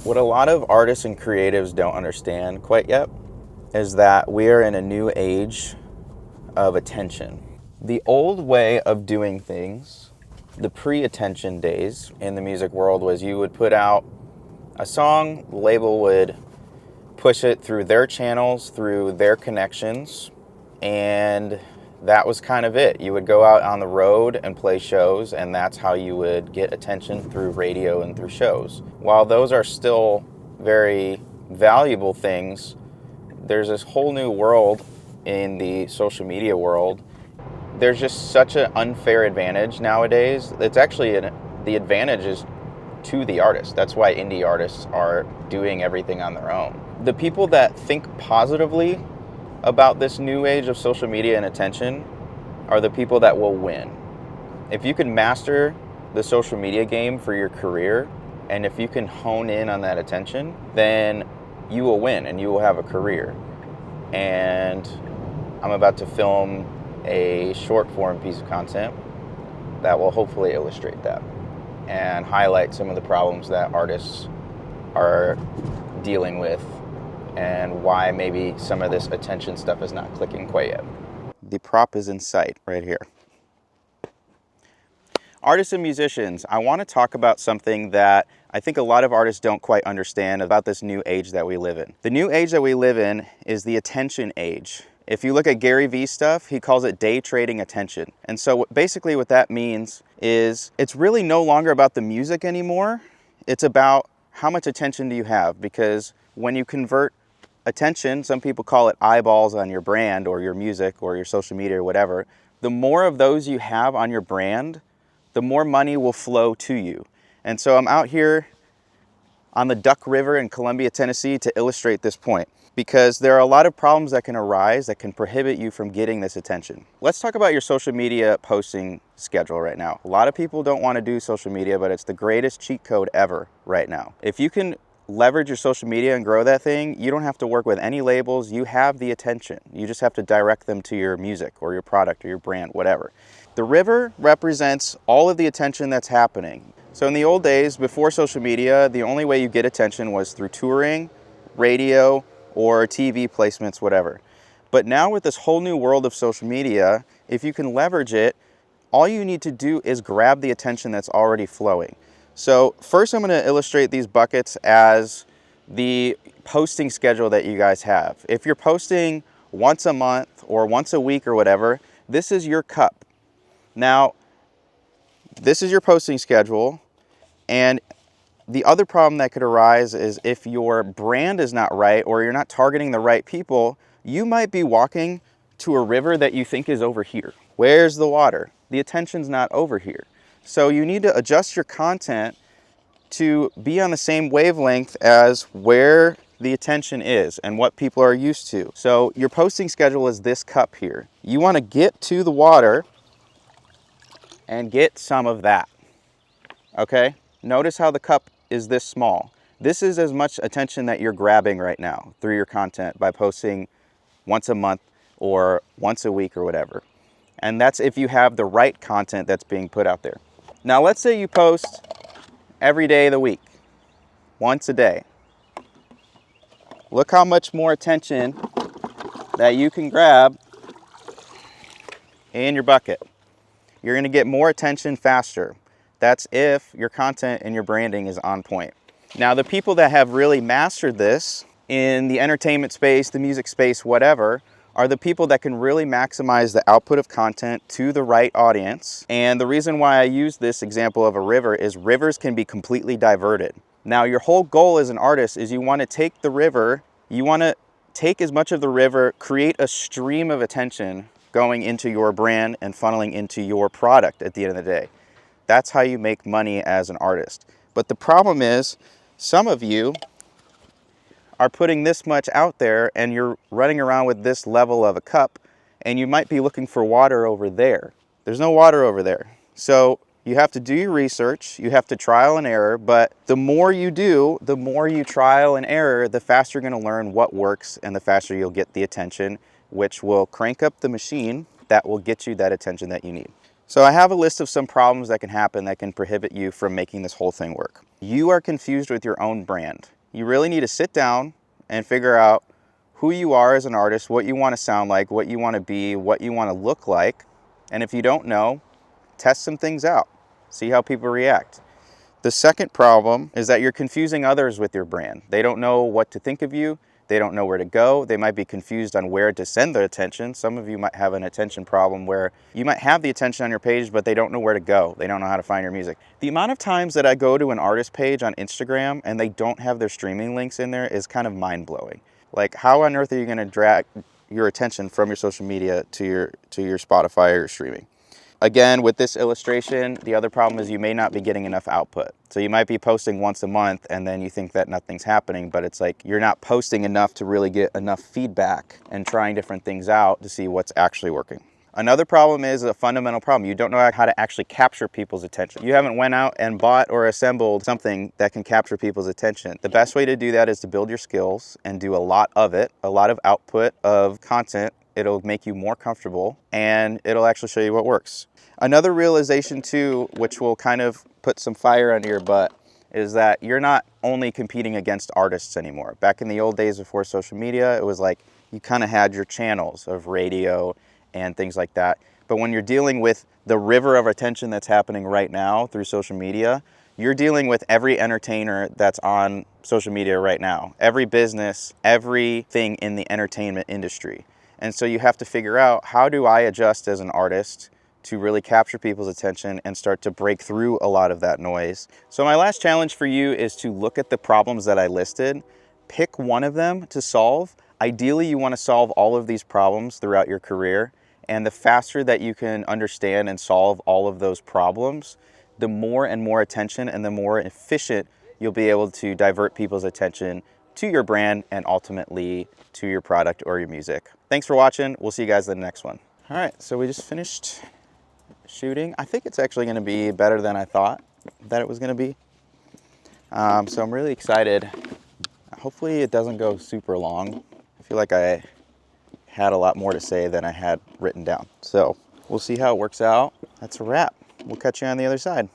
What a lot of artists and creatives don't understand quite yet is that we are in a new age of attention. The old way of doing things, the pre-attention days in the music world, was you would put out a song, the label would push it through their channels, through their connections, and that was kind of it. You would go out on the road and play shows, and that's how you would get attention, through radio and through shows. While those are still very valuable things, there's this whole new world in the social media world. There's just such an unfair advantage nowadays. It's actually the advantage is to the artist. That's why indie artists are doing everything on their own. The people that think positively about this new age of social media and attention are the people that will win. If you can master the social media game for your career, and if you can hone in on that attention, then you will win and you will have a career. And I'm about to film a short form piece of content that will hopefully illustrate that and highlight some of the problems that artists are dealing with and why maybe some of this attention stuff is not clicking quite yet. The prop is in sight right here. Artists and musicians, I want to talk about something that I think a lot of artists don't quite understand about this new age that we live in. The new age that we live in is the attention age. If you look at Gary Vee's stuff, he calls it day trading attention. And so basically what that means is it's really no longer about the music anymore. It's about how much attention do you have, because when you convert attention, some people call it eyeballs on your brand or your music or your social media or whatever, the more of those you have on your brand, the more money will flow to you. And so I'm out here on the Duck River in Columbia, Tennessee to illustrate this point, because there are a lot of problems that can arise that can prohibit you from getting this attention. Let's talk about your social media posting schedule right now. A lot of people don't want to do social media, but it's the greatest cheat code ever right now. If you can leverage your social media and grow that thing, you don't have to work with any labels. You have the attention. You just have to direct them to your music or your product or your brand, whatever. The river represents all of the attention that's happening. So in the old days, before social media, the only way you get attention was through touring, radio, or TV placements, whatever. But now with this whole new world of social media, if you can leverage it, all you need to do is grab the attention that's already flowing. So first I'm going to illustrate these buckets as the posting schedule that you guys have. If you're posting once a month or once a week or whatever, this is your cup. Now, this is your posting schedule, and the other problem that could arise is if your brand is not right or you're not targeting the right people, you might be walking to a river that you think is over here. Where's the water? The attention's not over here. So you need to adjust your content to be on the same wavelength as where the attention is and what people are used to. So your posting schedule is this cup here. You want to get to the water and get some of that, okay? Notice how the cup is this small. This is as much attention that you're grabbing right now through your content by posting once a month or once a week or whatever. And that's if you have the right content that's being put out there. Now let's say you post every day of the week, once a day. Look how much more attention that you can grab in your bucket. You're going to get more attention faster. That's if your content and your branding is on point. Now, the people that have really mastered this in the entertainment space, the music space, whatever, are the people that can really maximize the output of content to the right audience. And the reason why I use this example of a river is rivers can be completely diverted. Now, your whole goal as an artist is you want to take the river, you want to take as much of the river, create a stream of attention going into your brand and funneling into your product at the end of the day. That's how you make money as an artist. But the problem is, some of you are putting this much out there and you're running around with this level of a cup, and you might be looking for water over there. There's no water over there. So you have to do your research, you have to trial and error, but the more you do, the more you trial and error, the faster you're going to learn what works and the faster you'll get the attention, which will crank up the machine that will get you that attention that you need. So I have a list of some problems that can happen that can prohibit you from making this whole thing work. You are confused with your own brand. You really need to sit down and figure out who you are as an artist, what you want to sound like, what you want to be, what you want to look like. And if you don't know, test some things out. See how people react. The second problem is that you're confusing others with your brand. They don't know what to think of you. They don't know where to go. They might be confused on where to send their attention. Some of you might have an attention problem where you might have the attention on your page, but they don't know where to go. They don't know how to find your music. The amount of times that I go to an artist page on Instagram and they don't have their streaming links in there is kind of mind-blowing. Like, how on earth are you going to drag your attention from your social media to your Spotify or your streaming? Again, with this illustration, the other problem is you may not be getting enough output. So you might be posting once a month and then you think that nothing's happening, but it's like you're not posting enough to really get enough feedback and trying different things out to see what's actually working. Another problem is a fundamental problem. You don't know how to actually capture people's attention. You haven't went out and bought or assembled something that can capture people's attention. The best way to do that is to build your skills and do a lot of it, a lot of output of content. It'll make you more comfortable and it'll actually show you what works. Another realization too, which will kind of put some fire under your butt, is that you're not only competing against artists anymore. Back in the old days before social media, it was like you kind of had your channels of radio and things like that. But when you're dealing with the river of attention that's happening right now through social media, you're dealing with every entertainer that's on social media right now, every business, everything in the entertainment industry. And so you have to figure out, how do I adjust as an artist to really capture people's attention and start to break through a lot of that noise? So my last challenge for you is to look at the problems that I listed, pick one of them to solve. Ideally, you want to solve all of these problems throughout your career. And the faster that you can understand and solve all of those problems, the more and more attention and the more efficient you'll be able to divert people's attention to your brand and ultimately to your product or your music. Thanks for watching. We'll see you guys in the next one. All right, so we just finished shooting. I think it's actually gonna be better than I thought that it was gonna be. So I'm really excited. Hopefully it doesn't go super long. I feel like I had a lot more to say than I had written down. So we'll see how it works out. That's a wrap. We'll catch you on the other side.